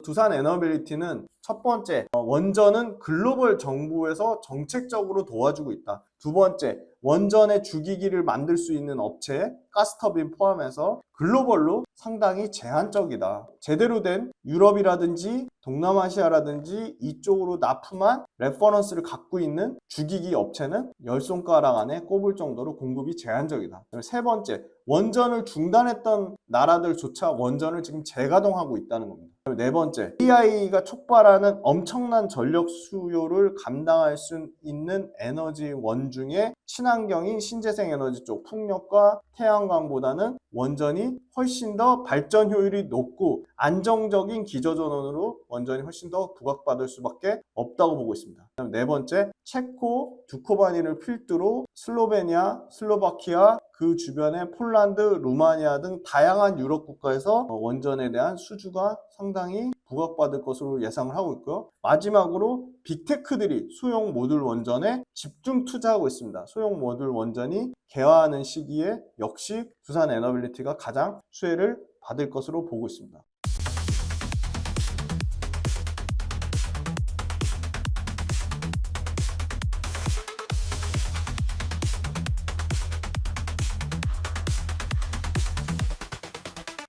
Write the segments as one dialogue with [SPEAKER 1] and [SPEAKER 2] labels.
[SPEAKER 1] 두산 에너빌리티는 첫 번째, 원전은 글로벌 정부에서 정책적으로 도와주고 있다. 두 번째, 원전의 주기기를 만들 수 있는 업체, 가스터빈 포함해서 글로벌로 상당히 제한적이다. 제대로 된 유럽이라든지 동남아시아라든지 이쪽으로 납품한 레퍼런스를 갖고 있는 주기기 업체는 10손가락 안에 꼽을 정도로 공급이 제한적이다. 세 번째, 원전을 중단했던 나라들조차 원전을 지금 재가동하고 있다는 겁니다. 네 번째, AI가 촉발하는 엄청난 전력 수요를 감당할 수 있는 에너지 원 중에 친환경인 신재생 에너지 쪽 풍력과 태양광보다는 원전이 훨씬 더 발전 효율이 높고 안정적인 기저전원으로 원전이 훨씬 더 부각받을 수밖에 없다고 보고 있습니다. 네 번째, 체코, 두코바니를 필두로 슬로베니아, 슬로바키아, 그 주변의 폴란드, 루마니아 등 다양한 유럽 국가에서 원전에 대한 수주가 상당히 부각받을 것으로 예상을 하고 있고요. 마지막으로 빅테크들이 소형 모듈 원전에 집중 투자하고 있습니다. 소형 모듈 원전이 개화하는 시기에 역시 두산 에너빌리티가 가장 수혜를 받을 것으로 보고 있습니다.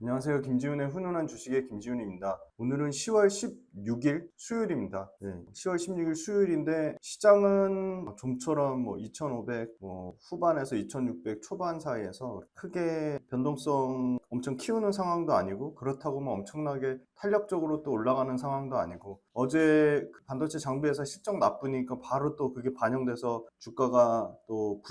[SPEAKER 1] 안녕하세요. 김지훈의 훈훈한 주식의 김지훈입니다. 오늘은 10월 16일 수요일입니다. 10월 16일 수요일인데 시장은 좀처럼 2,500 후반에서 2,600 초반 사이에서 크게 변동성 엄청 키우는 상황도 아니고 그렇다고 엄청나게 탄력적으로 또 올라가는 상황도 아니고 어제 반도체 장비회사 실적 나쁘니까 바로 또 그게 반영돼서 주가가 또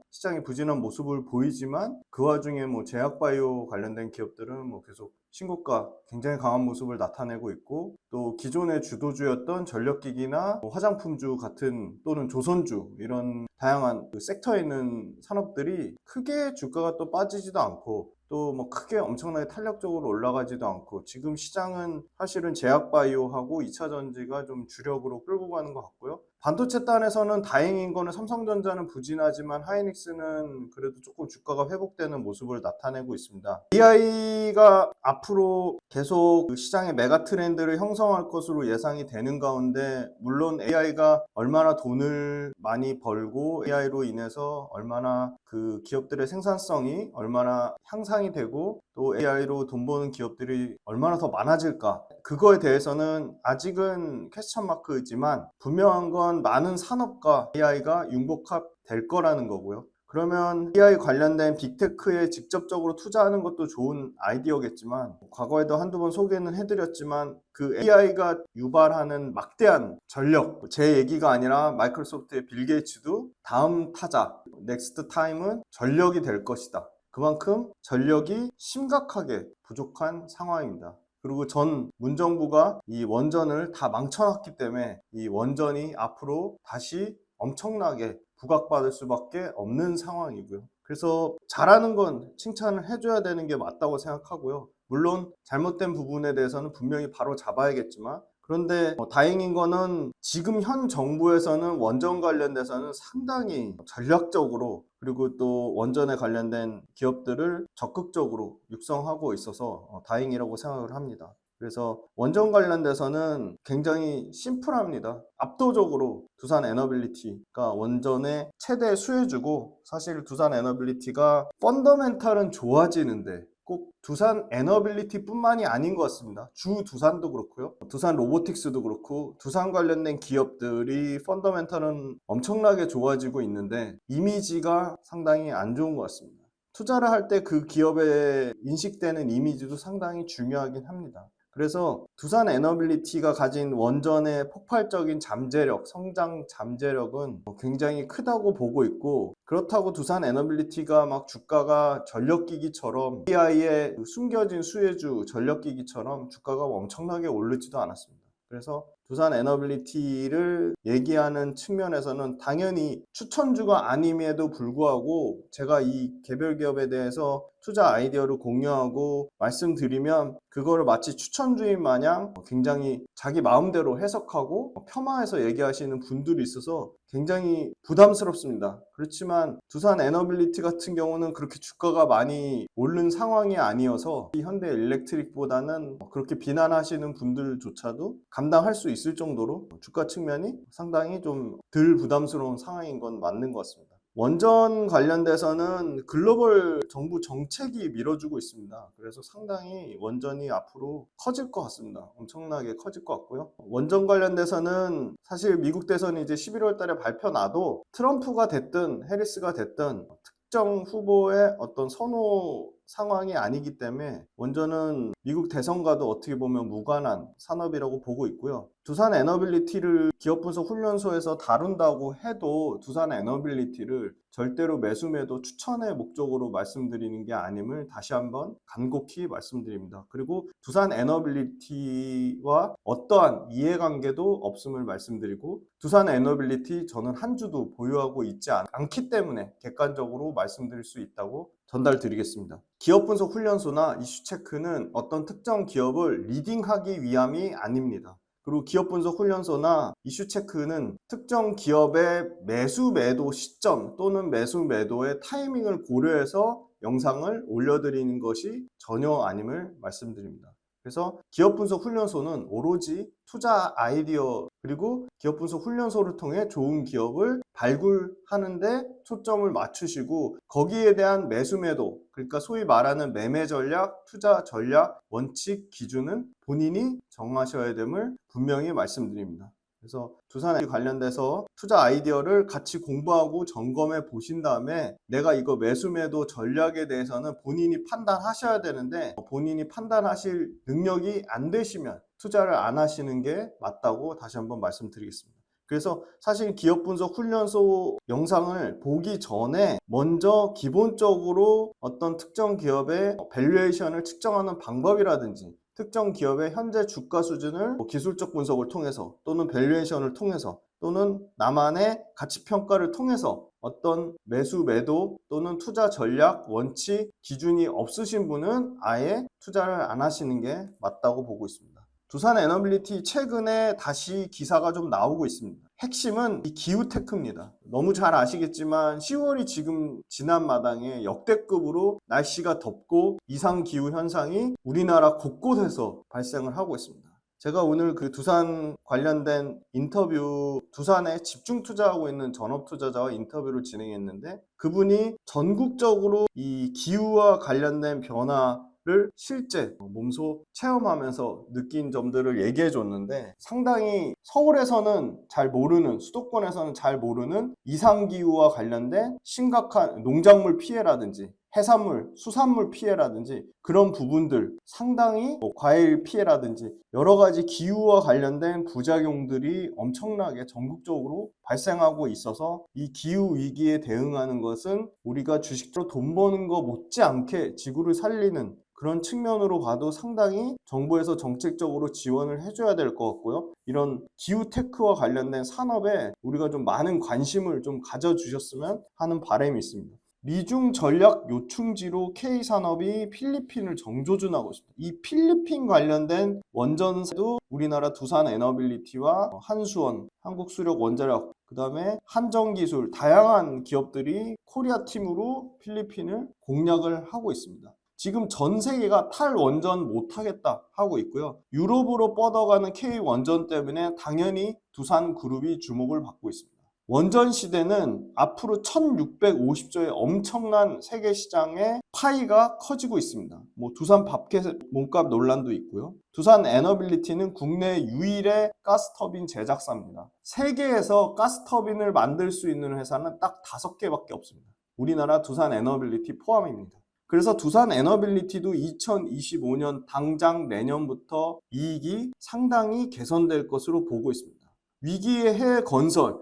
[SPEAKER 1] 시장이 부진한 모습을 보이지만 그 와중에 제약바이오 관련된 기업들은 계속 신고가 굉장히 강한 모습을 나타내고 있고 또 기존의 주도주였던 전력기기나 화장품주 같은 또는 조선주 이런 다양한 섹터에 있는 산업들이 크게 주가가 또 빠지지도 않고 또 크게 엄청나게 탄력적으로 올라가지도 않고 지금 시장은 사실은 제약바이오하고 2차전지가 좀 주력으로 끌고 가는 것 같고요. 반도체 단에서는 다행인 거는 삼성전자는 부진하지만 하이닉스는 그래도 조금 주가가 회복되는 모습을 나타내고 있습니다. AI가 앞으로 계속 시장의 메가 트렌드를 형성할 것으로 예상이 되는 가운데 물론 AI가 얼마나 돈을 많이 벌고 AI로 인해서 얼마나 그 기업들의 생산성이 얼마나 향상이 되고 또 AI로 돈 버는 기업들이 얼마나 더 많아질까 그거에 대해서는 아직은 퀘스천 마크이지만 분명한 건 많은 산업과 AI가 융복합될 거라는 거고요. 그러면 AI 관련된 빅테크에 직접적으로 투자하는 것도 좋은 아이디어겠지만 과거에도 한두 번 소개는 해드렸지만 그 AI가 유발하는 막대한 전력 제 얘기가 아니라 마이크로소프트의 빌 게이츠도 다음 타자 넥스트 타임은 전력이 될 것이다. 그만큼 전력이 심각하게 부족한 상황입니다. 그리고 전 문정부가 이 원전을 다 망쳐놨기 때문에 이 원전이 앞으로 다시 엄청나게 부각받을 수밖에 없는 상황이고요. 그래서 잘하는 건 칭찬을 해줘야 되는 게 맞다고 생각하고요. 물론 잘못된 부분에 대해서는 분명히 바로 잡아야겠지만 그런데 다행인 거는 지금 현 정부에서는 원전 관련돼서는 상당히 전략적으로 그리고 또 원전에 관련된 기업들을 적극적으로 육성하고 있어서 다행이라고 생각을 합니다. 그래서 원전 관련돼서는 굉장히 심플합니다. 압도적으로 두산 에너빌리티가 원전의 최대 수혜주고 사실 두산 에너빌리티가 펀더멘탈은 좋아지는데 꼭 두산 에너빌리티 뿐만이 아닌 것 같습니다. 주 두산도 그렇고요. 두산 로보틱스도 그렇고 두산 관련된 기업들이 펀더멘탈은 엄청나게 좋아지고 있는데 이미지가 상당히 안 좋은 것 같습니다. 투자를 할 때 그 기업에 인식되는 이미지도 상당히 중요하긴 합니다. 그래서 두산 에너빌리티가 가진 원전의 폭발적인 잠재력, 성장 잠재력은 굉장히 크다고 보고 있고 그렇다고 두산 에너빌리티가 주가가 전력기기처럼 AI의 숨겨진 수혜주 전력기기처럼 주가가 엄청나게 오르지도 않았습니다. 그래서 두산 에너빌리티를 얘기하는 측면에서는 당연히 추천주가 아님에도 불구하고 제가 이 개별 기업에 대해서 투자 아이디어를 공유하고 말씀드리면 그거를 마치 추천주인 마냥 굉장히 자기 마음대로 해석하고 폄하해서 얘기하시는 분들이 있어서 굉장히 부담스럽습니다. 그렇지만 두산 에너빌리티 같은 경우는 그렇게 주가가 많이 오른 상황이 아니어서 현대 일렉트릭보다는 그렇게 비난하시는 분들조차도 감당할 수 있을 정도로 주가 측면이 상당히 좀 덜 부담스러운 상황인 건 맞는 것 같습니다. 원전 관련돼서는 글로벌 정부 정책이 밀어주고 있습니다. 그래서 상당히 원전이 앞으로 커질 것 같습니다. 엄청나게 커질 것 같고요. 원전 관련돼서는 사실 미국 대선이 이제 11월 달에 발표 나도 트럼프가 됐든 해리스가 됐든 특정 후보의 어떤 선호 상황이 아니기 때문에 원전은 미국 대선과도 어떻게 보면 무관한 산업이라고 보고 있고요. 두산 에너빌리티를 기업분석 훈련소에서 다룬다고 해도 두산 에너빌리티를 절대로 매수 매도 추천의 목적으로 말씀드리는 게 아님을 다시 한번 간곡히 말씀드립니다. 그리고 두산 에너빌리티와 어떠한 이해관계도 없음을 말씀드리고 두산 에너빌리티 저는 한 주도 보유하고 있지 않기 때문에 객관적으로 말씀드릴 수 있다고 전달드리겠습니다. 기업 분석 훈련소나 이슈 체크는 어떤 특정 기업을 리딩하기 위함이 아닙니다. 그리고 기업 분석 훈련소나 이슈 체크는 특정 기업의 매수 매도 시점 또는 매수 매도의 타이밍을 고려해서 영상을 올려드리는 것이 전혀 아님을 말씀드립니다. 그래서 기업 분석 훈련소는 오로지 투자 아이디어 그리고 기업 분석 훈련소를 통해 좋은 기업을 발굴하는데 초점을 맞추시고 거기에 대한 매수 매도 그러니까 소위 말하는 매매 전략, 투자 전략, 원칙, 기준은 본인이 정하셔야 됨을 분명히 말씀드립니다. 그래서 두산 관련돼서 투자 아이디어를 같이 공부하고 점검해 보신 다음에 내가 이거 매수 매도 전략에 대해서는 본인이 판단하셔야 되는데 본인이 판단하실 능력이 안 되시면 투자를 안 하시는 게 맞다고 다시 한번 말씀드리겠습니다. 그래서 사실 기업 분석 훈련소 영상을 보기 전에 먼저 기본적으로 어떤 특정 기업의 밸류에이션을 측정하는 방법이라든지 특정 기업의 현재 주가 수준을 기술적 분석을 통해서 또는 밸류에이션을 통해서 또는 나만의 가치평가를 통해서 어떤 매수 매도 또는 투자 전략 원칙 기준이 없으신 분은 아예 투자를 안 하시는 게 맞다고 보고 있습니다. 두산 에너빌리티 최근에 다시 기사가 좀 나오고 있습니다. 핵심은 이 기후테크입니다. 너무 잘 아시겠지만 10월이 지금 지난 마당에 역대급으로 날씨가 덥고 이상기후 현상이 우리나라 곳곳에서 발생을 하고 있습니다. 제가 오늘 그 두산 관련된 인터뷰, 두산에 집중 투자하고 있는 전업 투자자와 인터뷰를 진행했는데 그분이 전국적으로 이 기후와 관련된 변화를 실제 몸소 체험하면서 느낀 점들을 얘기해 줬는데 상당히 서울에서는 잘 모르는 수도권에서는 잘 모르는 이상기후와 관련된 심각한 농작물 피해라든지 해산물, 수산물 피해라든지 그런 부분들 상당히 과일 피해라든지 여러 가지 기후와 관련된 부작용들이 엄청나게 전국적으로 발생하고 있어서 이 기후 위기에 대응하는 것은 우리가 주식으로 돈 버는 거 못지않게 지구를 살리는 그런 측면으로 봐도 상당히 정부에서 정책적으로 지원을 해줘야 될 것 같고요. 이런 기후테크와 관련된 산업에 우리가 좀 많은 관심을 좀 가져주셨으면 하는 바람이 있습니다. 미중 전략 요충지로 K산업이 필리핀을 정조준하고 있습니다. 이 필리핀 관련된 원전도 우리나라 두산 에너빌리티와 한수원, 한국수력원자력, 그 다음에 한정기술 다양한 기업들이 코리아 팀으로 필리핀을 공략을 하고 있습니다. 지금 전 세계가 탈원전 못하겠다 하고 있고요. 유럽으로 뻗어가는 K원전 때문에 당연히 두산그룹이 주목을 받고 있습니다. 원전 시대는 앞으로 1650조의 엄청난 세계 시장의 파이가 커지고 있습니다. 두산 밥켓 몸값 논란도 있고요. 두산 에너빌리티는 국내 유일의 가스터빈 제작사입니다. 세계에서 가스터빈을 만들 수 있는 회사는 딱 5개밖에 없습니다. 우리나라 두산 에너빌리티 포함입니다. 그래서 두산 에너빌리티도 2025년 당장 내년부터 이익이 상당히 개선될 것으로 보고 있습니다. 위기의 해외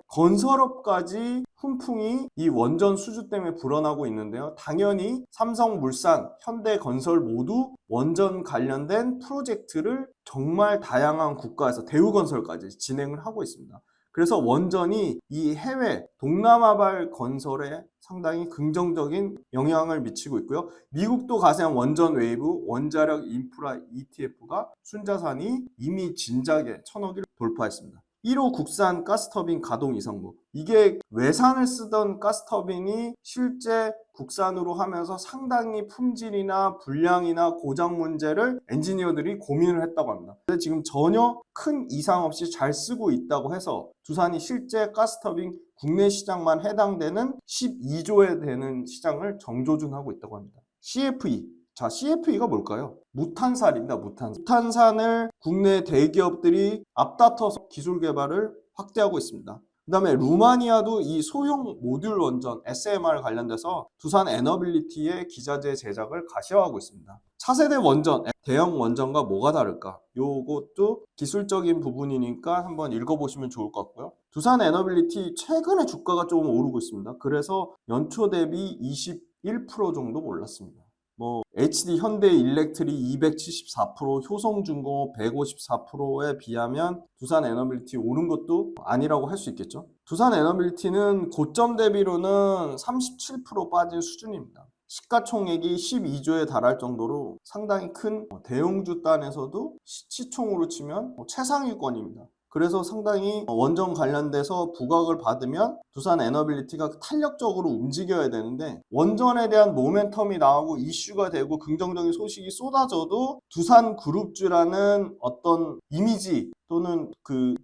[SPEAKER 1] 건설업까지 훈풍이 이 원전 수주 때문에 불어나고 있는데요. 당연히 삼성물산, 현대건설 모두 원전 관련된 프로젝트를 정말 다양한 국가에서 대우건설까지 진행을 하고 있습니다. 그래서 원전이 이 해외 동남아발 건설에 상당히 긍정적인 영향을 미치고 있고요. 미국도 가세한 원전 웨이브, 원자력 인프라 ETF가 순자산이 이미 진작에 1,000억을 돌파했습니다. 1호 국산 가스터빈 가동 이상무. 이게 외산을 쓰던 가스터빈이 실제 국산으로 하면서 상당히 품질이나 불량이나 고장 문제를 엔지니어들이 고민을 했다고 합니다. 근데 지금 전혀 큰 이상 없이 잘 쓰고 있다고 해서 두산이 실제 가스터빈 국내 시장만 해당되는 12조에 되는 시장을 정조준하고 있다고 합니다. CFE. 자, CFE가 뭘까요? 무탄산입니다. 무탄산을 국내 대기업들이 앞다퉈서 기술 개발을 확대하고 있습니다. 그 다음에 루마니아도 이 소형 모듈 원전 SMR 관련돼서 두산 에너빌리티의 기자재 제작을 가시화하고 있습니다. 차세대 원전, 대형 원전과 뭐가 다를까? 요것도 기술적인 부분이니까 한번 읽어보시면 좋을 것 같고요. 두산 에너빌리티 최근에 주가가 조금 오르고 있습니다. 그래서 연초 대비 21% 정도 올랐습니다. HD 현대일렉트릭 274%, 효성중공업 154%에 비하면 두산 에너빌리티 오른 것도 아니라고 할 수 있겠죠. 두산 에너빌리티는 고점 대비로는 37% 빠진 수준입니다. 시가총액이 12조에 달할 정도로 상당히 큰 대형주 단에서도 시총으로 치면 최상위권입니다. 그래서 상당히 원전 관련돼서 부각을 받으면 두산 에너빌리티가 탄력적으로 움직여야 되는데 원전에 대한 모멘텀이 나오고 이슈가 되고 긍정적인 소식이 쏟아져도 두산 그룹주라는 어떤 이미지 또는 그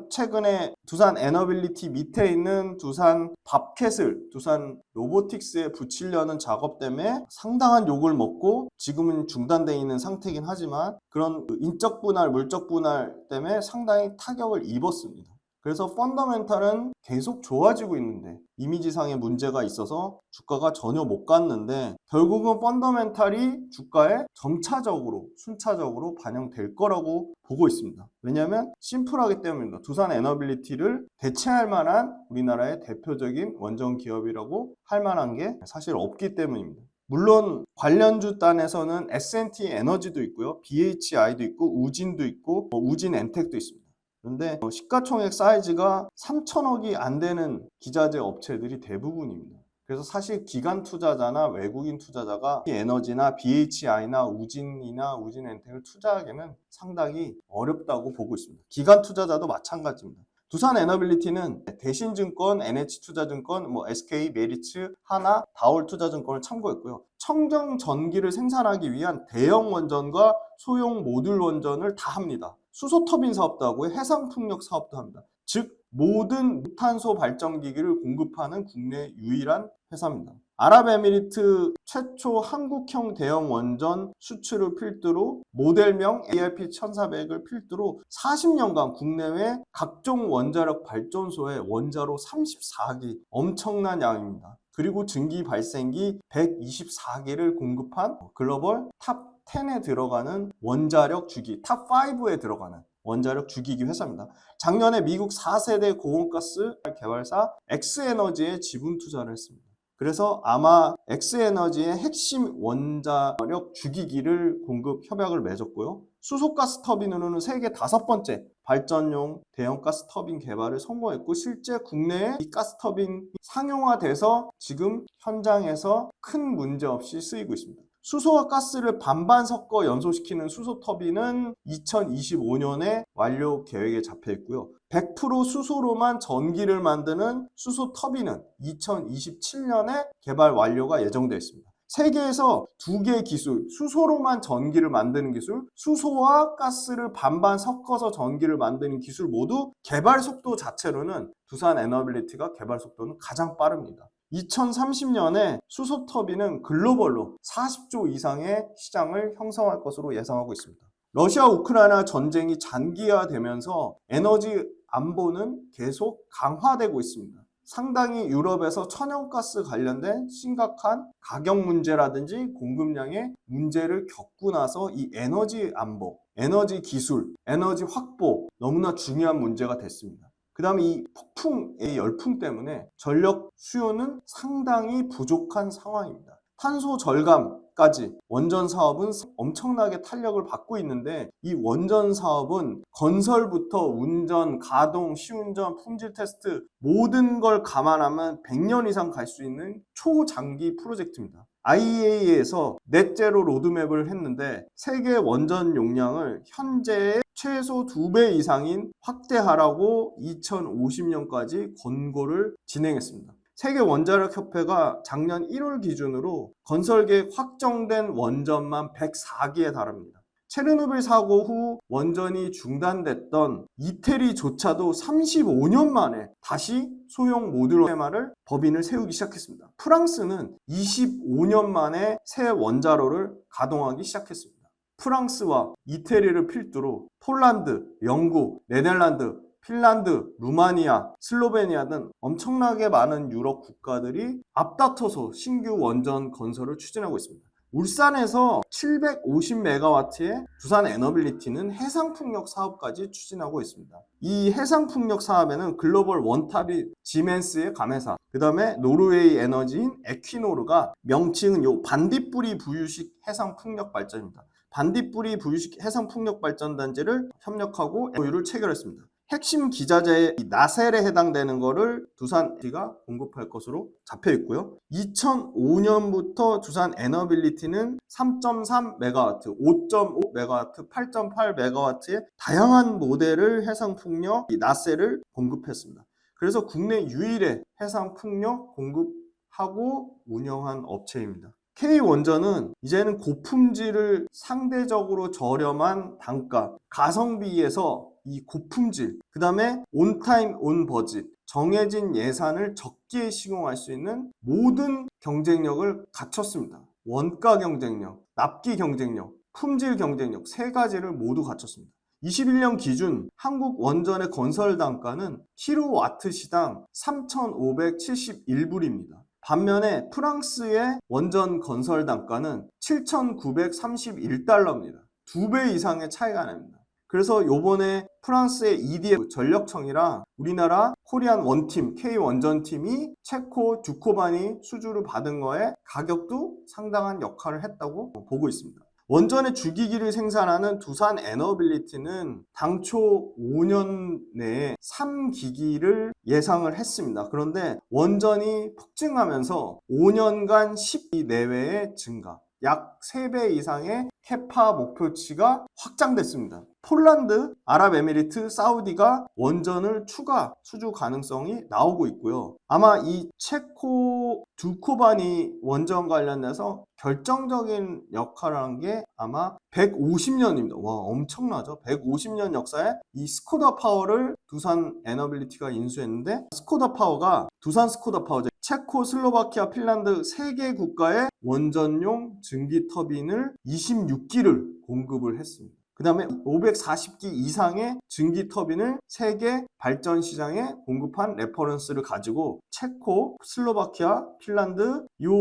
[SPEAKER 1] 최근에 두산 에너빌리티 밑에 있는 두산 밥캣을 두산 로보틱스에 붙이려는 작업 때문에 상당한 욕을 먹고 지금은 중단되어 있는 상태이긴 하지만 그런 인적 분할, 물적 분할 때문에 상당히 타격을 입었습니다. 그래서 펀더멘탈은 계속 좋아지고 있는데 이미지상의 문제가 있어서 주가가 전혀 못 갔는데 결국은 펀더멘탈이 주가에 점차적으로 순차적으로 반영될 거라고 보고 있습니다. 왜냐하면 심플하기 때문입니다. 두산 에너빌리티를 대체할 만한 우리나라의 대표적인 원전 기업이라고 할 만한 게 사실 없기 때문입니다. 물론 관련주 단에서는 S&T 에너지도 있고요. BHI도 있고 우진도 있고 우진 엔텍도 있습니다. 그런데 시가총액 사이즈가 3천억이 안 되는 기자재 업체들이 대부분입니다. 그래서 사실 기관 투자자나 외국인 투자자가 에너지나 BHI나 우진이나 우진엔텍을 투자하기는 상당히 어렵다고 보고 있습니다. 기관 투자자도 마찬가지입니다. 두산 에너빌리티는 대신증권, NH투자증권, SK, 메리츠, 하나, 다올투자증권을 참고했고요. 청정 전기를 생산하기 위한 대형 원전과 소형 모듈 원전을 다 합니다. 수소터빈 사업도 하고요. 해상풍력 사업도 합니다. 즉 모든 무탄소 발전기기를 공급하는 국내 유일한 회사입니다. 아랍에미리트 최초 한국형 대형 원전 수출을 필두로 모델명 ARP1400을 필두로 40년간 국내외 각종 원자력 발전소에 원자로 34기 엄청난 양입니다. 그리고 증기 발생기 124기를 공급한 글로벌 탑 10에 들어가는 원자력 주기, 탑 5에 들어가는 원자력 주기기 회사입니다. 작년에 미국 4세대 고온가스 개발사 엑스에너지에 지분 투자를 했습니다. 그래서 아마 엑스에너지의 핵심 원자력 주기기를 공급 협약을 맺었고요. 수소가스 터빈으로는 세계 5번째 발전용 대형 가스 터빈 개발을 성공했고 실제 국내에 이 가스 터빈이 상용화돼서 지금 현장에서 큰 문제 없이 쓰이고 있습니다. 수소와 가스를 반반 섞어 연소시키는 수소 터빈은 2025년에 완료 계획에 잡혀 있고요. 100% 수소로만 전기를 만드는 수소 터빈은 2027년에 개발 완료가 예정되어 있습니다. 세계에서 2개 기술, 수소로만 전기를 만드는 기술, 수소와 가스를 반반 섞어서 전기를 만드는 기술 모두 개발 속도 자체로는 두산 에너빌리티가 개발 속도는 가장 빠릅니다. 2030년에 수소 터빈은 글로벌로 40조 이상의 시장을 형성할 것으로 예상하고 있습니다. 러시아 우크라이나 전쟁이 장기화되면서 에너지 안보는 계속 강화되고 있습니다. 상당히 유럽에서 천연가스 관련된 심각한 가격 문제라든지 공급량의 문제를 겪고 나서 이 에너지 안보, 에너지 기술, 에너지 확보 너무나 중요한 문제가 됐습니다. 그 다음에 이 폭풍의 열풍 때문에 전력 수요는 상당히 부족한 상황입니다. 탄소 절감까지 원전 사업은 엄청나게 탄력을 받고 있는데, 이 원전 사업은 건설부터 운전, 가동, 시운전, 품질 테스트 모든 걸 감안하면 100년 이상 갈 수 있는 초장기 프로젝트입니다. IEA에서 넷제로 로드맵을 했는데 세계 원전 용량을 현재의 최소 2배 이상인 확대하라고 2050년까지 권고를 진행했습니다. 세계 원자력 협회가 작년 1월 기준으로 건설 계획 확정된 원전만 104기에 달합니다. 체르노빌 사고 후 원전이 중단됐던 이태리조차도 35년 만에 다시 소형 모듈레마를 법인을 세우기 시작했습니다. 프랑스는 25년 만에 새 원자로를 가동하기 시작했습니다. 프랑스와 이태리를 필두로 폴란드, 영국, 네덜란드, 핀란드, 루마니아, 슬로베니아 등 엄청나게 많은 유럽 국가들이 앞다퉈서 신규 원전 건설을 추진하고 있습니다. 울산에서 750메가와트의 두산 에너빌리티는 해상풍력 사업까지 추진하고 있습니다. 이 해상풍력 사업에는 글로벌 원탑이 지멘스의 가매사, 그 다음에 노르웨이 에너지인 에퀴노르가, 명칭은 요 반딧불이 부유식 해상풍력 발전입니다. 반딧불이 부유식 해상풍력발전단지를 협력하고 MOU를 체결했습니다. 핵심 기자재의 나셀에 해당되는 거를 두산가 공급할 것으로 잡혀 있고요. 2005년부터 두산 에너빌리티는 3.3메가와트, 5.5메가와트, 8.8메가와트의 다양한 모델을 해상풍력 나셀을 공급했습니다. 그래서 국내 유일의 해상풍력 공급하고 운영한 업체입니다. K원전은 이제는 고품질을 상대적으로 저렴한 단가, 가성비에서 이 고품질, 그 다음에 온타임 온버짓, 정해진 예산을 적게 시공할 수 있는 모든 경쟁력을 갖췄습니다. 원가 경쟁력, 납기 경쟁력, 품질 경쟁력 세 가지를 모두 갖췄습니다. 21년 기준 한국 원전의 건설 단가는 킬로와트 시당 3,571불입니다. 반면에 프랑스의 원전 건설 단가는 7,931달러입니다. 2배 이상의 차이가 납니다. 그래서 요번에 프랑스의 EDF 전력청이랑 우리나라 코리안 원팀, K원전팀이 체코 듀코바니 수주를 받은 거에 가격도 상당한 역할을 했다고 보고 있습니다. 원전의 주기기를 생산하는 두산 에너빌리티는 당초 5년 내에 3기기를 예상을 했습니다. 그런데 원전이 폭증하면서 5년간 10기 내외의 증가, 약 3배 이상의 캐파 목표치가 확장됐습니다. 폴란드, 아랍에미리트, 사우디가 원전을 추가 수주 가능성이 나오고 있고요. 아마 이 체코 두코바니 원전 관련해서 결정적인 역할을 한 게 아마 150년입니다. 와, 엄청나죠? 150년 역사에 이 스코다 파워를 두산 에너빌리티가 인수했는데, 스코다 파워가 두산 스코다 파워죠. 체코, 슬로바키아, 핀란드 3개 국가의 원전용 증기 터빈을 26기를 공급을 했습니다. 그 다음에 540기 이상의 증기 터빈을 세계 발전 시장에 공급한 레퍼런스를 가지고 체코, 슬로바키아, 핀란드 요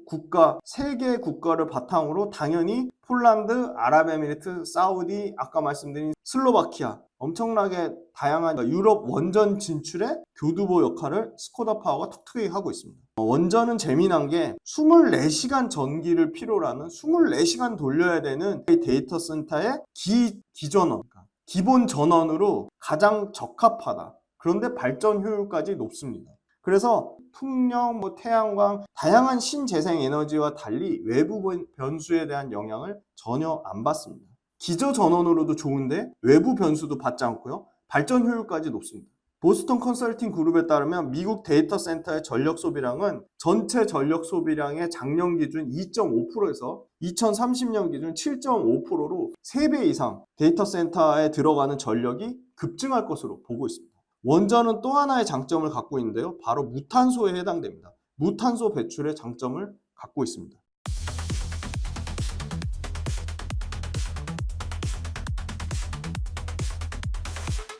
[SPEAKER 1] 국가 3개 국가를 바탕으로 당연히 폴란드, 아랍에미리트, 사우디, 아까 말씀드린 슬로바키아 엄청나게 다양한 유럽 원전 진출의 교두보 역할을 스코다 파워가 톡톡히 하고 있습니다. 원전은 재미난 게 24시간 전기를 필요로 하는 24시간 돌려야 되는 데이터 센터의 기전원, 기본 전원으로 가장 적합하다. 그런데 발전 효율까지 높습니다. 그래서 풍력, 태양광, 다양한 신재생 에너지와 달리 외부 변수에 대한 영향을 전혀 안 받습니다. 기저 전원으로도 좋은데 외부 변수도 받지 않고요. 발전 효율까지 높습니다. 보스턴 컨설팅 그룹에 따르면 미국 데이터 센터의 전력 소비량은 전체 전력 소비량의 작년 기준 2.5%에서 2030년 기준 7.5%로 3배 이상 데이터 센터에 들어가는 전력이 급증할 것으로 보고 있습니다. 원전은 또 하나의 장점을 갖고 있는데요. 바로 무탄소에 해당됩니다. 무탄소 배출의 장점을 갖고 있습니다.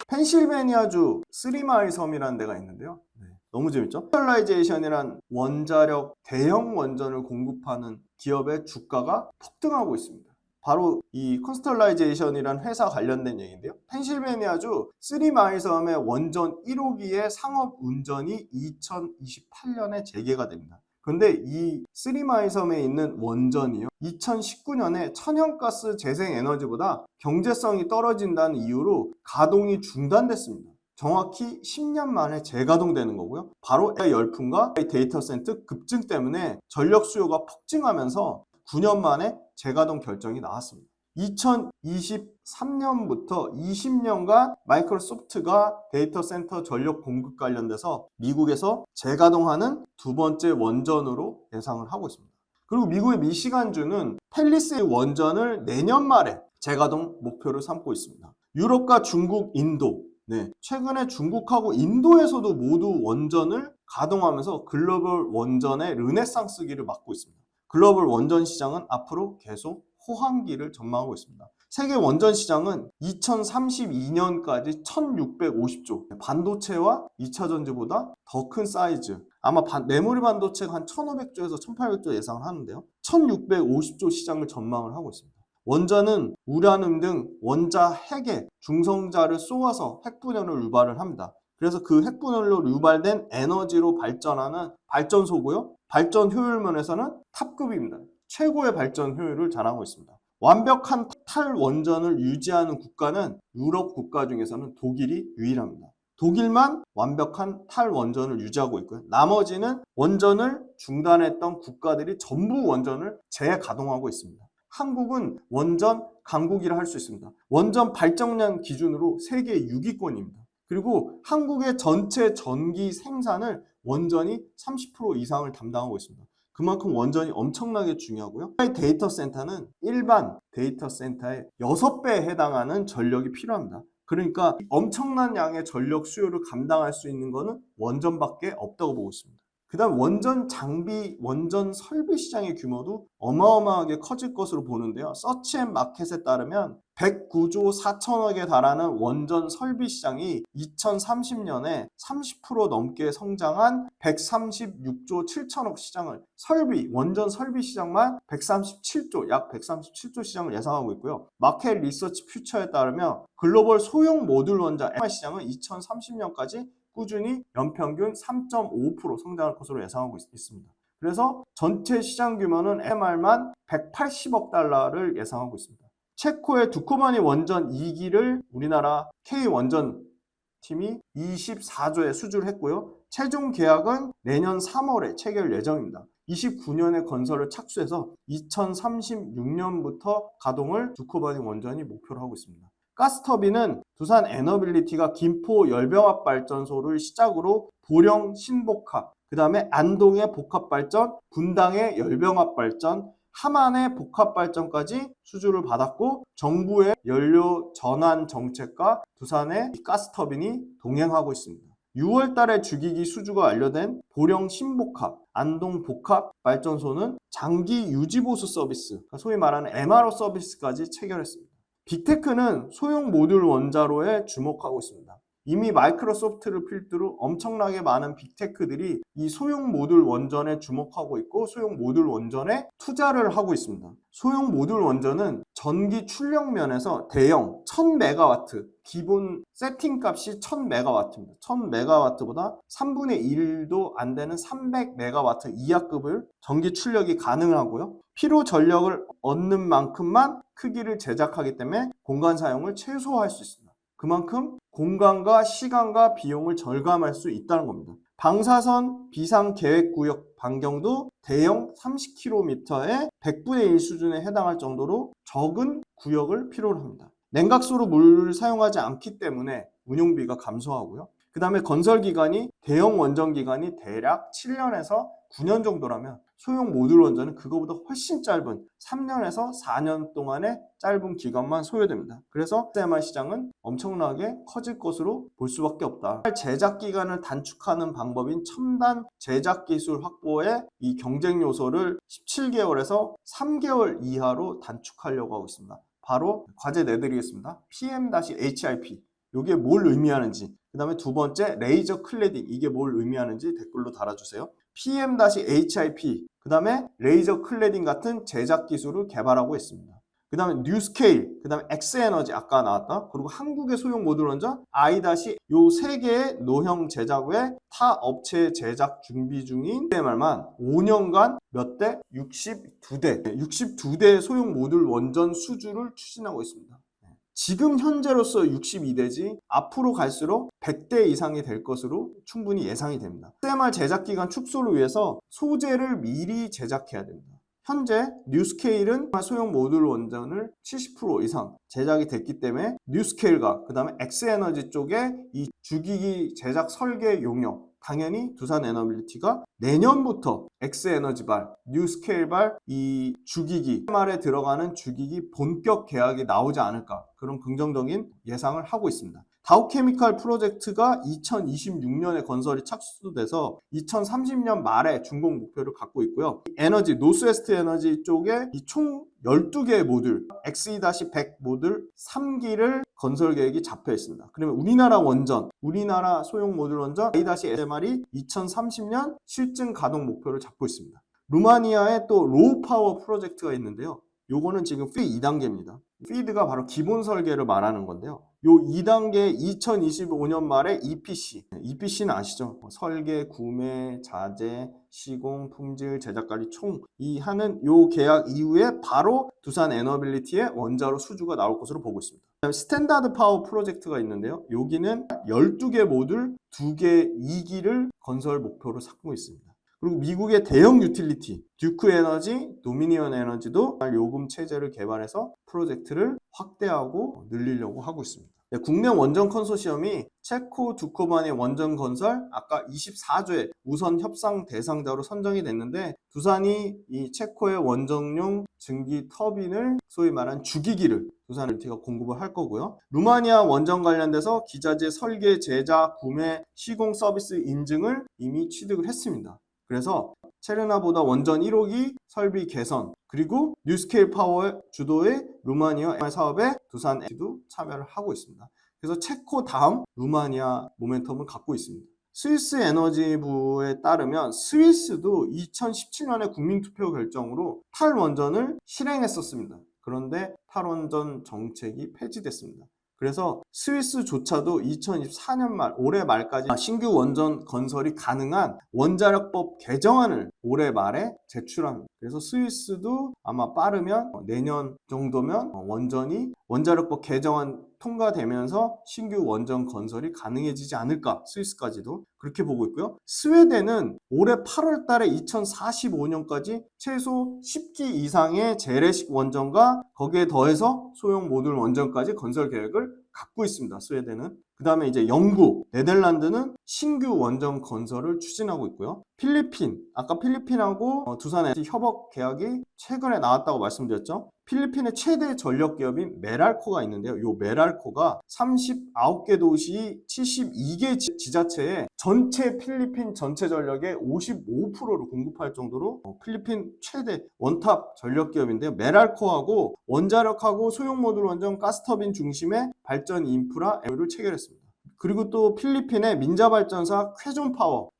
[SPEAKER 1] 펜실베니아주 3마일 섬이라는 데가 있는데요. 너무 재밌죠? 컨스텔라이제이션이란 원자력 대형 원전을 공급하는 기업의 주가가 폭등하고 있습니다. 바로 이 컨스텔라이제이션이란 회사 관련된 얘기인데요. 펜실베니아주 3마일 섬의 원전 1호기의 상업 운전이 2028년에 재개가 됩니다. 그런데 이 쓰리마이섬에 있는 원전이요, 2019년에 천연가스 재생에너지보다 경제성이 떨어진다는 이유로 가동이 중단됐습니다. 정확히 10년 만에 재가동되는 거고요. 바로 열풍과 데이터 센터 급증 때문에 전력 수요가 폭증하면서 9년 만에 재가동 결정이 나왔습니다. 2023년부터 20년간 마이크로소프트가 데이터 센터 전력 공급 관련돼서 미국에서 재가동하는 두 번째 원전으로 예상을 하고 있습니다. 그리고 미국의 미시간주는 팰리세이드 원전을 내년 말에 재가동 목표를 삼고 있습니다. 유럽과 중국, 인도, 최근에 중국하고 인도에서도 모두 원전을 가동하면서 글로벌 원전의 르네상스기를 맞고 있습니다. 글로벌 원전 시장은 앞으로 계속 호황기를 전망하고 있습니다. 세계 원전 시장은 2032년까지 1650조, 반도체와 2차 전지보다 더 큰 사이즈, 아마 메모리 반도체가 한 1500조에서 1800조 예상을 하는데요. 1650조 시장을 전망을 하고 있습니다. 원전은 우라늄 등 원자 핵의 중성자를 쏘아서 핵분열을 유발을 합니다. 그래서 그 핵분열로 유발된 에너지로 발전하는 발전소고요. 발전 효율 면에서는 탑급입니다. 최고의 발전 효율을 자랑하고 있습니다. 완벽한 탈원전을 유지하는 국가는 유럽 국가 중에서는 독일이 유일합니다. 독일만 완벽한 탈원전을 유지하고 있고요. 나머지는 원전을 중단했던 국가들이 전부 원전을 재가동하고 있습니다. 한국은 원전 강국이라 할 수 있습니다. 원전 발전량 기준으로 세계 6위권입니다. 그리고 한국의 전체 전기 생산을 원전이 30% 이상을 담당하고 있습니다. 그만큼 원전이 엄청나게 중요하고요. 데이터 센터는 일반 데이터 센터의 6배에 해당하는 전력이 필요합니다. 그러니까 엄청난 양의 전력 수요를 감당할 수 있는 것은 원전밖에 없다고 보고 있습니다. 그 다음 원전 장비, 원전 설비 시장의 규모도 어마어마하게 커질 것으로 보는데요. 서치앤마켓에 따르면 109조 4천억에 달하는 원전 설비 시장이 2030년에 30% 넘게 성장한 136조 7천억 시장을 원전 설비 시장만 137조, 약 137조 시장을 예상하고 있고요. 마켓 리서치 퓨처에 따르면 글로벌 소형 모듈 원자 MR 시장은 2030년까지 꾸준히 연평균 3.5% 성장할 것으로 예상하고 있습니다. 그래서 전체 시장 규모는 MR만 180억 달러를 예상하고 있습니다. 체코의 두코바니 원전 2기를 우리나라 K원전 팀이 24조에 수주를 했고요. 최종 계약은 내년 3월에 체결 예정입니다. 29년에 건설을 착수해서 2036년부터 가동을 두코바니 원전이 목표로 하고 있습니다. 가스터빈은 두산 에너빌리티가 김포 열병합 발전소를 시작으로 보령 신복합, 그 다음에 안동의 복합발전, 분당의 열병합 발전, 함안의 복합발전까지 수주를 받았고 정부의 연료 전환 정책과 두산의 가스터빈이 동행하고 있습니다. 6월 달에 주기기 수주가 완료된 보령 신복합, 안동 복합 발전소는 장기 유지보수 서비스, 소위 말하는 MRO 서비스까지 체결했습니다. 빅테크는 소형 모듈 원자로에 주목하고 있습니다. 이미 마이크로소프트를 필두로 엄청나게 많은 빅테크들이 이 소형 모듈 원전에 주목하고 있고 소형 모듈 원전에 투자를 하고 있습니다. 소형 모듈 원전은 전기 출력 면에서 대형 1000메가와트, 기본 세팅 값이 1000메가와트입니다. 1000메가와트보다 3분의 1도 안 되는 300메가와트 이하급을 전기 출력이 가능하고요. 필요 전력을 얻는 만큼만 크기를 제작하기 때문에 공간 사용을 최소화할 수 있습니다. 그만큼 공간과 시간과 비용을 절감할 수 있다는 겁니다. 방사선 비상계획구역 반경도 대형 30km의 100분의 1 수준에 해당할 정도로 적은 구역을 필요로 합니다. 냉각수로 물을 사용하지 않기 때문에 운용비가 감소하고요. 그 다음에 건설 기간이 대형 원전 기간이 대략 7년에서 9년 정도라면 소형 모듈 원전은 그거보다 훨씬 짧은 3년에서 4년 동안의 짧은 기간만 소요됩니다. 그래서 SMR 시장은 엄청나게 커질 것으로 볼 수밖에 없다. 제작 기간을 단축하는 방법인 첨단 제작 기술 확보에 이 경쟁 요소를 17개월에서 3개월 이하로 단축하려고 하고 있습니다. 바로 과제 내드리겠습니다. PM-HIP. 이게 뭘 의미하는지, 그 다음에 두 번째 레이저 클래딩, 이게 뭘 의미하는지 댓글로 달아주세요. PM-HIP, 그 다음에 레이저 클래딩 같은 제작 기술을 개발하고 있습니다. 그 다음에 뉴스케일, 그 다음에 엑스에너지 아까 나왔다. 그리고 한국의 소형 모듈 원전 I- 요 세 개의 노형 제작 외 타 업체 제작 준비 중인 SMR만 5년간 몇 대? 62대. 62대 소형 모듈 원전 수주를 추진하고 있습니다. 지금 현재로서 62대지 앞으로 갈수록 100대 이상이 될 것으로 충분히 예상이 됩니다. SMR 제작 기간 축소를 위해서 소재를 미리 제작해야 됩니다. 현재 뉴스케일은 소형 모듈 원전을 70% 이상 제작이 됐기 때문에 뉴스케일과 그 다음에 엑스에너지 쪽에 이 주기기 제작 설계 용역 당연히 두산에너빌리티가 내년부터 엑스에너지발, 뉴스케일발 이 주기기 SMR에 들어가는 주기기 본격 계약이 나오지 않을까 그런 긍정적인 예상을 하고 있습니다. 다우케미칼 프로젝트가 2026년에 건설이 착수돼서 2030년 말에 준공 목표를 갖고 있고요. 에너지, 노스웨스트 에너지 쪽에 이 총 12개의 모듈, XE-100 모듈 3기를 건설 계획이 잡혀 있습니다. 그러면 우리나라 원전, 우리나라 소형 모듈 원전 I-SMR이 2030년 실증 가동 목표를 잡고 있습니다. 루마니아에 또 로우 파워 프로젝트가 있는데요. 요거는 지금 FEED 2단계입니다. FEED가 바로 기본 설계를 말하는 건데요. 요 2단계 2025년 말에 EPC. EPC는 아시죠? 설계, 구매, 자재, 시공, 품질, 제작까지 총 이 하는 요 계약 이후에 바로 두산 에너빌리티의 원자로 수주가 나올 것으로 보고 있습니다. 그다음에 스탠다드 파워 프로젝트가 있는데요. 여기는 12개 모듈 2개 2기를 건설 목표로 삼고 있습니다. 그리고 미국의 대형 유틸리티 듀크 에너지, 도미니언 에너지도 요금 체제를 개발해서 프로젝트를 확대하고 늘리려고 하고 있습니다. 네, 국내 원전 컨소시엄이 체코 두코반의 원전 건설 아까 24조의 우선 협상 대상자로 선정이 됐는데 두산이 이 체코의 원전용 증기 터빈을 소위 말한 주기기를 두산에너빌리티가 공급을 할 거고요. 루마니아 원전 관련돼서 기자재 설계, 제작, 구매, 시공 서비스 인증을 이미 취득을 했습니다. 그래서 체르나보다 원전 1호기 설비 개선 그리고 뉴스케일 파워 주도의 루마니아 사업에 두산에너지도 참여를 하고 있습니다. 그래서 체코 다음 루마니아 모멘텀을 갖고 있습니다. 스위스 에너지부에 따르면 스위스도 2017년에 국민투표 결정으로 탈원전을 실행했었습니다. 그런데 탈원전 정책이 폐지됐습니다. 그래서 스위스조차도 2024년 말, 올해 말까지 신규 원전 건설이 가능한 원자력법 개정안을 올해 말에 제출합니다. 그래서 스위스도 아마 빠르면 내년 정도면 원자력법 개정안 통과되면서 신규 원전 건설이 가능해지지 않을까, 스위스까지도 그렇게 보고 있고요. 스웨덴은 올해 8월 달에 2045년까지 최소 10기 이상의 재래식 원전과 거기에 더해서 소형 모듈 원전까지 건설 계획을 갖고 있습니다. 스웨덴은. 그 다음에 이제 영국, 네덜란드는 신규 원전 건설을 추진하고 있고요. 필리핀, 아까 필리핀하고 두산에너지 협업 계약이 최근에 나왔다고 말씀드렸죠. 필리핀의 최대 전력 기업인 메랄코가 있는데요. 이 메랄코가 39개 도시 72개 지자체에 전체 필리핀 전체 전력의 55%를 공급할 정도로 필리핀 최대 원탑 전력 기업인데요. 메랄코하고 원자력하고 소형 모듈 원전 가스터빈 중심의 발전 인프라 MOU를 체결했습니다. 그리고 또 필리핀의 민자발전사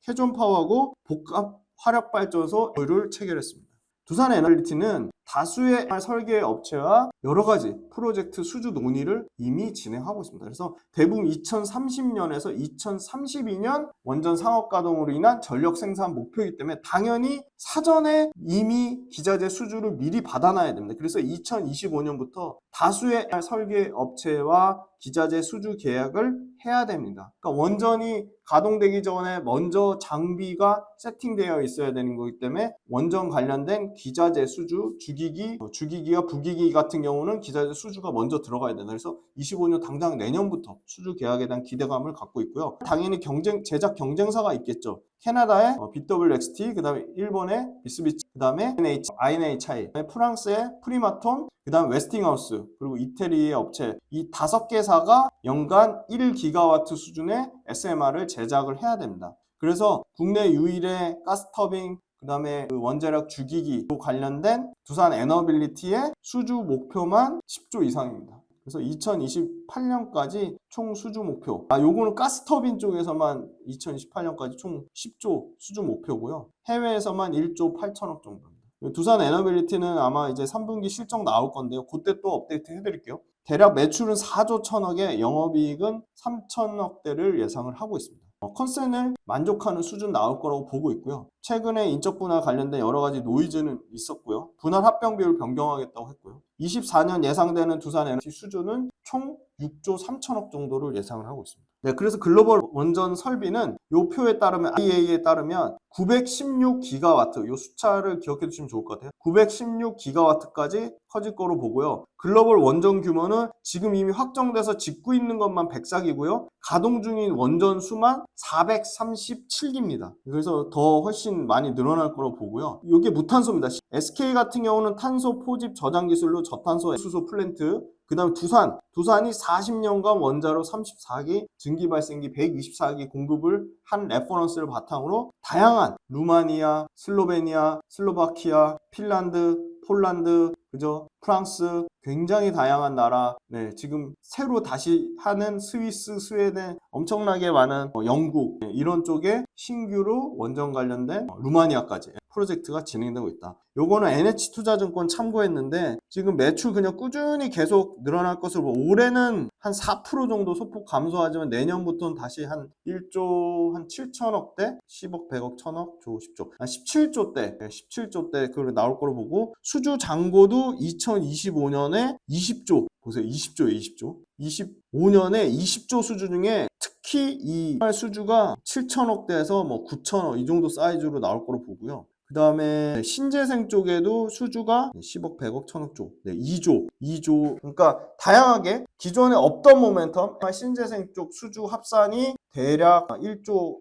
[SPEAKER 1] 쾌존파워하고 복합 화력발전소 MOU를 체결했습니다. 두산에너빌리티는 다수의 설계 업체와 여러 가지 프로젝트 수주 논의를 이미 진행하고 있습니다. 그래서 대부분 2030년에서 2032년 원전 상업 가동으로 인한 전력 생산 목표이기 때문에 당연히 사전에 이미 기자재 수주를 미리 받아놔야 됩니다. 그래서 2025년부터 다수의 설계 업체와 기자재 수주 계약을 해야 됩니다. 그러니까 원전이 가동되기 전에 먼저 장비가 세팅되어 있어야 되는 거기 때문에 원전 관련된 기자재 수주, 주기기와 부기기 같은 경우는 기자재 수주가 먼저 들어가야 된다. 그래서 25년 당장 내년부터 수주 계약에 대한 기대감을 갖고 있고요. 당연히 제작 경쟁사가 있겠죠. 캐나다의 BWXT, 그 다음에 일본의 미쓰비시, 그 다음에 INHI, 프랑스의 프리마톤, 그 다음 웨스팅하우스, 그리고 이태리의 업체, 이 5개사가 연간 1기가와트 수준의 SMR을 제작을 해야 됩니다. 그래서 국내 유일의 가스터빈, 그 다음에 원자력 주기기 관련된 두산 에너빌리티의 수주 목표만 10조 이상입니다. 그래서 2028년까지 총 수주 목표. 요거는 가스터빈 쪽에서만 2028년까지 총 10조 수주 목표고요. 해외에서만 1조 8천억 정도입니다. 두산 에너빌리티는 아마 이제 3분기 실적 나올 건데요. 그때 또 업데이트 해드릴게요. 대략 매출은 4조 1천억에 영업이익은 3천억대를 예상을 하고 있습니다. 컨센을 만족하는 수준 나올 거라고 보고 있고요. 최근에 인적 분할 관련된 여러 가지 노이즈는 있었고요. 분할 합병 비율 변경하겠다고 했고요. 24년 예상되는 두산 에너지 수준은 총 6조 3천억 정도를 예상을 하고 있습니다. 네, 그래서 글로벌 원전 설비는 이 표에 따르면 IEA에 따르면 916기가와트, 이 숫자를 기억해 두시면 좋을 것 같아요. 916기가와트까지 커질 거로 보고요. 글로벌 원전 규모는 지금 이미 확정돼서 짓고 있는 것만 104기고요. 가동 중인 원전 수만 437기입니다. 그래서 더 훨씬 많이 늘어날 거로 보고요. 이게 무탄소입니다. SK 같은 경우는 탄소 포집 저장 기술로 저탄소 수소 플랜트, 그 다음에 두산이 40년간 원자로 34기, 증기 발생기 124기 공급을 한 레퍼런스를 바탕으로 다양한 루마니아, 슬로베니아, 슬로바키아, 핀란드, 폴란드, 그죠? 프랑스, 굉장히 다양한 나라, 네, 지금 새로 다시 하는 스위스, 스웨덴, 엄청나게 많은 영국, 네, 이런 쪽에 신규로 원전 관련된 루마니아까지 프로젝트가 진행되고 있다. 요거는 NH투자증권 참고했는데 지금 매출 그냥 꾸준히 계속 늘어날 것으로 올해는 한 4% 정도 소폭 감소하지만 내년부터는 다시 한 1조 한 7천억대, 10억, 100억, 1000억, 조 10조, 한 17조대 그 나올 거로 보고 수주 잔고도 2025년에 20조, 보세요. 20조. 25년에 20조 수주 중에 특히 이 수주가 7천억대에서 뭐 9천억 이 정도 사이즈로 나올 거로 보고요. 그 다음에 신재생 쪽에도 수주가 10억, 100억, 1000억 조, 네, 2조. 그러니까 다양하게 기존에 없던 모멘텀, 신재생 쪽 수주 합산이 대략 1조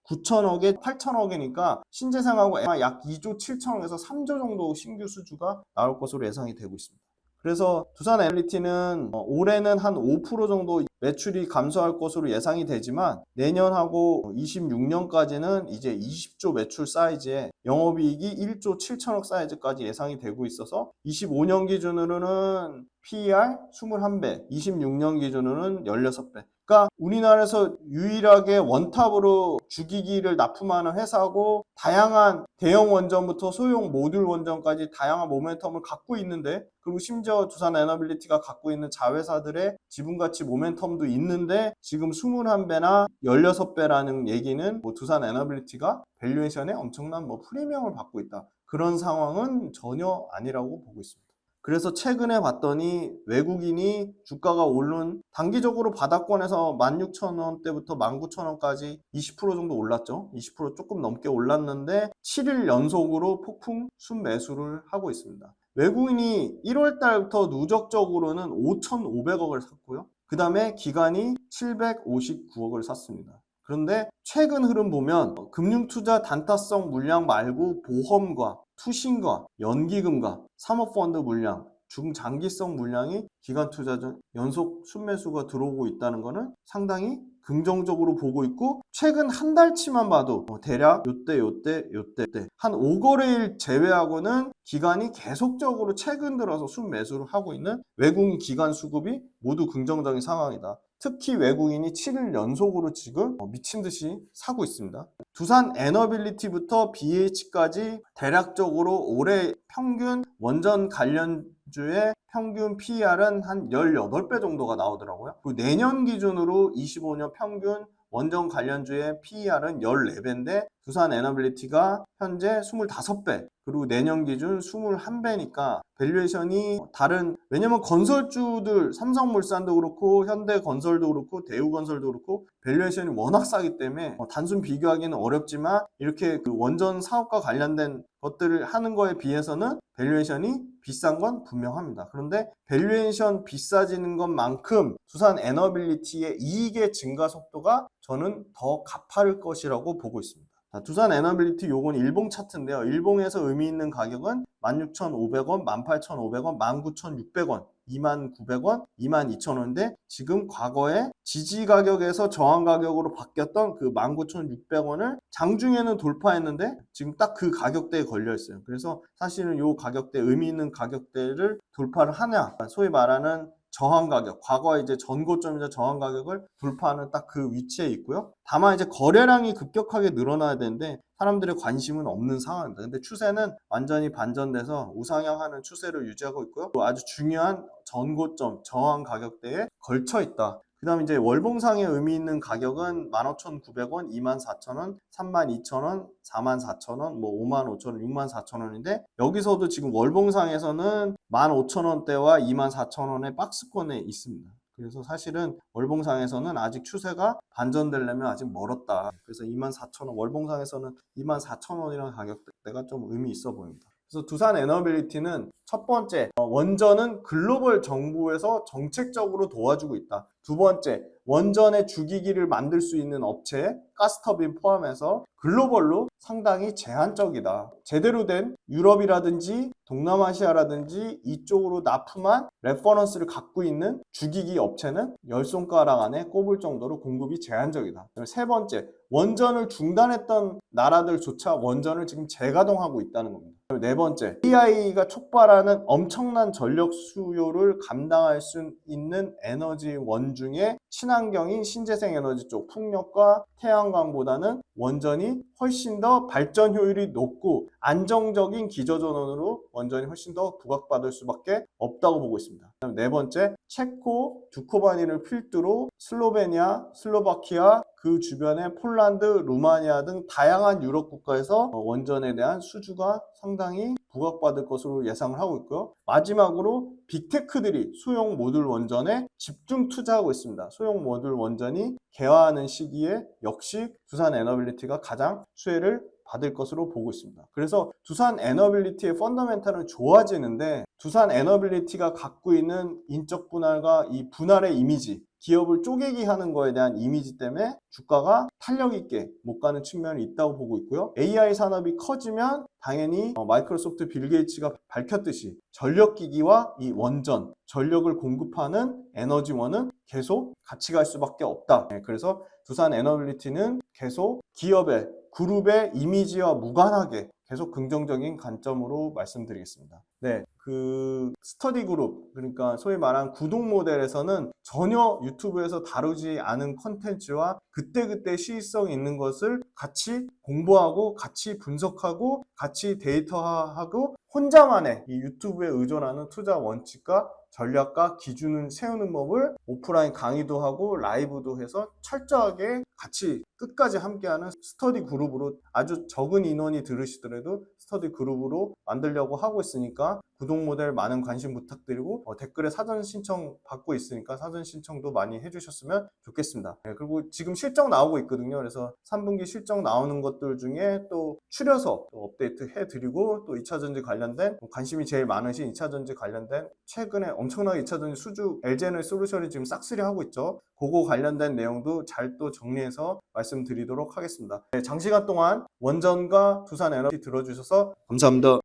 [SPEAKER 1] 9천억에 8천억이니까 신재생하고 약 2조 7천억에서 3조 정도 신규 수주가 나올 것으로 예상이 되고 있습니다. 그래서 두산 에너빌리티는 올해는 한 5% 정도 매출이 감소할 것으로 예상이 되지만 내년하고 26년까지는 이제 20조 매출 사이즈에 영업이익이 1조 7천억 사이즈까지 예상이 되고 있어서 25년 기준으로는 PER 21배, 26년 기준으로는 16배. 그러니까 우리나라에서 유일하게 원탑으로 주기기를 납품하는 회사고 다양한 대형 원전부터 소형 모듈 원전까지 다양한 모멘텀을 갖고 있는데, 그리고 심지어 두산 에너빌리티가 갖고 있는 자회사들의 지분가치 모멘텀도 있는데 지금 21배나 16배라는 얘기는 두산 에너빌리티가 밸류에이션에 엄청난 프리미엄을 받고 있다. 그런 상황은 전혀 아니라고 보고 있습니다. 그래서 최근에 봤더니 외국인이 주가가 오른 단기적으로 바닥권에서 16,000원대부터 19,000원까지 20% 정도 올랐죠. 20% 조금 넘게 올랐는데 7일 연속으로 폭풍 순매수를 하고 있습니다. 외국인이 1월 달부터 누적적으로는 5,500억을 샀고요. 그 다음에 기관이 759억을 샀습니다. 그런데 최근 흐름 보면 금융투자 단타성 물량 말고 보험과 투신과 연기금과 사모펀드 물량, 중장기성 물량이 기관투자자 연속 순매수가 들어오고 있다는 것은 상당히 긍정적으로 보고 있고, 최근 한 달치만 봐도 대략 요때 한 5거래일 제외하고는 기관이 계속적으로 최근 들어서 순매수를 하고 있는 외국인 기관 수급이 모두 긍정적인 상황이다. 특히 외국인이 7일 연속으로 지금 미친 듯이 사고 있습니다. 두산 에너빌리티부터 BH까지 대략적으로 올해 평균 원전 관련주의 평균 PER은 한 18배 정도가 나오더라고요. 그리고 내년 기준으로 25년 평균 원전 관련주의 PER은 14배인데 두산 에너빌리티가 현재 25배, 그리고 내년 기준 21배니까 밸류에이션이 다른, 왜냐면 건설주들 삼성물산도 그렇고 현대건설도 그렇고 대우건설도 그렇고 밸류에이션이 워낙 싸기 때문에 단순 비교하기는 어렵지만 이렇게 그 원전 사업과 관련된 것들을 하는 거에 비해서는 밸류에이션이 비싼 건 분명합니다. 그런데 밸류에이션 비싸지는 것만큼 두산 에너빌리티의 이익의 증가 속도가 저는 더 가파를 것이라고 보고 있습니다. 두산 에너빌리티 요건 일봉 차트인데요. 일봉에서 의미 있는 가격은 16,500원, 18,500원, 19,600원, 29,900원, 22,000원인데 지금 과거에 지지 가격에서 저항 가격으로 바뀌었던 그 19,600원을 장중에는 돌파했는데 지금 딱 그 가격대에 걸려 있어요. 그래서 사실은 요 가격대, 의미 있는 가격대를 돌파를 하냐, 소위 말하는 저항 가격, 과거 이제 전고점이자 저항 가격을 돌파하는 딱 그 위치에 있고요. 다만 이제 거래량이 급격하게 늘어나야 되는데 사람들의 관심은 없는 상황입니다. 근데 추세는 완전히 반전돼서 우상향하는 추세를 유지하고 있고요. 또 아주 중요한 전고점, 저항 가격대에 걸쳐 있다. 그 다음에 이제 월봉상의 의미 있는 가격은 15,900원, 24,000원, 32,000원, 44,000원, 뭐 55,000원, 64,000원인데 여기서도 지금 월봉상에서는 15,000원대와 24,000원의 박스권에 있습니다. 그래서 사실은 월봉상에서는 아직 추세가 반전되려면 아직 멀었다. 그래서 24,000원, 월봉상에서는 24,000원이라는 가격대가 좀 의미 있어 보입니다. 그래서 두산 에너빌리티는 첫 번째, 원전은 글로벌 정부에서 정책적으로 도와주고 있다. 두 번째, 원전의 주기기를 만들 수 있는 업체, 가스터빈 포함해서 글로벌로 상당히 제한적이다. 제대로 된 유럽이라든지 동남아시아라든지 이쪽으로 납품한 레퍼런스를 갖고 있는 주기기 업체는 열 손가락 안에 꼽을 정도로 공급이 제한적이다. 세 번째, 원전을 중단했던 나라들조차 원전을 지금 재가동하고 있다는 겁니다. 네 번째, AI가 촉발하는 엄청난 전력 수요를 감당할 수 있는 에너지 원 중에 친환경인 신재생 에너지 쪽 풍력과 태양광보다는 원전이 훨씬 더 발전 효율이 높고 안정적인 기저전원으로 원전이 훨씬 더 부각받을 수밖에 없다고 보고 있습니다. 네 번째, 체코, 두코바니를 필두로 슬로베니아, 슬로바키아, 그 주변의 폴란드, 루마니아 등 다양한 유럽 국가에서 원전에 대한 수주가 상당히 부각받을 것으로 예상을 하고 있고요. 마지막으로 빅테크들이 소형 모듈 원전에 집중 투자하고 있습니다. 소형 모듈 원전이 개화하는 시기에 역시 두산 에너빌리티가 가장 수혜를 받을 것으로 보고 있습니다. 그래서 두산 에너빌리티의 펀더멘탈은 좋아지는데 두산 에너빌리티가 갖고 있는 인적 분할과 이 분할의 이미지, 기업을 쪼개기 하는 거에 대한 이미지 때문에 주가가 탄력 있게 못 가는 측면이 있다고 보고 있고요. AI 산업이 커지면 당연히 마이크로소프트 빌 게이츠가 밝혔듯이 전력기기와 이 원전, 전력을 공급하는 에너지원은 계속 같이 갈 수밖에 없다. 그래서 두산 에너빌리티는 계속 기업의 그룹의 이미지와 무관하게 계속 긍정적인 관점으로 말씀드리겠습니다. 네, 그 스터디 그룹, 그러니까 소위 말한 구독 모델에서는 전혀 유튜브에서 다루지 않은 콘텐츠와 그때그때 시의성 있는 것을 같이 공부하고 같이 분석하고 같이 데이터화하고 혼자만의 이 유튜브에 의존하는 투자 원칙과 전략과 기준을 세우는 법을 오프라인 강의도 하고 라이브도 해서 철저하게 같이 끝까지 함께하는 스터디 그룹으로 아주 적은 인원이 들으시더라도 스터디 그룹으로 만들려고 하고 있으니까 구독 모델 많은 관심 부탁드리고 댓글에 사전 신청 받고 있으니까 사전 신청도 많이 해주셨으면 좋겠습니다. 네, 그리고 지금 실적 나오고 있거든요. 그래서 3분기 실적 나오는 것들 중에 또 추려서 또 업데이트 해드리고 또 2차전지 관련된 관심이 제일 많으신 2차전지 관련된 최근에 엄청나게 2차전지 수주 LG에너지 솔루션이 지금 싹쓸이 하고 있죠. 그거 관련된 내용도 잘 또 정리해서 말씀드리도록 하겠습니다. 네, 장시간 동안 원전과 두산 에너지 들어주셔서 감사합니다.